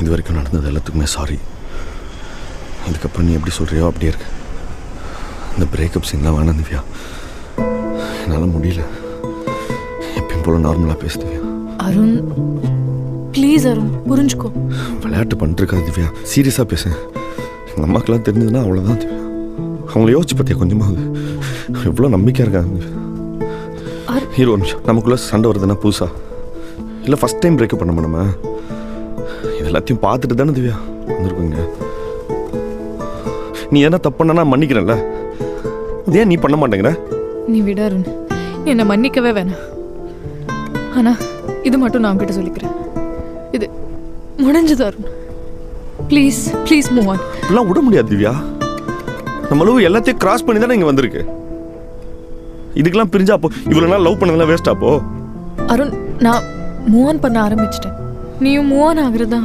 இது வரைக்கும் நடந்தது எல்லாத்துக்குமே சாரி. இதுக்கப்புறம் நீ எப்படி சொல்கிறியோ அப்படியே இருக்கு. இந்த பிரேக்கப் சீன்லாம் வேணாம் திவ்யா, என்னால் முடியல. எப்பயும் போல நார்மலாக பேசு திவ்யா. அருண் ப்ளீஸ் அருண் புரிஞ்சுக்கோ. விளையாட்டு பண்ணிருக்காது திவ்யா, சீரியஸாக பேசேன். எங்கள் அம்மாக்கெல்லாம் தெரிஞ்சதுன்னா அவ்வளோதான் திவ்யா. அவங்கள யோசிச்சு பார்த்தியா கொஞ்சமாவது? எவ்வளோ நம்பிக்கையாக இருக்காங்க. ஹீரோ ஒரு நிமிஷம், நமக்குள்ளே சண்டை வருதுன்னா புதுசா இல்லை ஃபஸ்ட் டைம் பிரேக்கப் பண்ண நம்ம இது எல்லாத்தையும் பார்த்துட்டு தானே திவ்யா வந்திருக்குங்க. நீ எதனா தப்பு பண்ணா மன்னிக்கிறேன்ல, அது ஏன் நீ பண்ண மாட்டேங்கிற? நீ விட அருண், என்னை மன்னிக்கவே வேணாம். ஆனா இது மட்டும் நான் கிட்ட சொல்லிக்கிறேன், இது முடிஞ்சது Arun. Please please move on. எல்லாம் விட முடியாது திவ்யா. நம்ம லவ் எல்லாத்தையும் கிராஸ் பண்ணி தானே இங்கே வந்திருக்கு. இதுக்கெல்லாம் பிரிஞ்சா அப்போ இவ்வளோ நாள் லவ் பண்ணதெல்லாம் வேஸ்டா? அப்போ அருண் நான் மூவ் ஆன் பண்ண ஆரம்பிச்சிட்டேன், நீயும் மூவ் ஆன் ஆகுறதா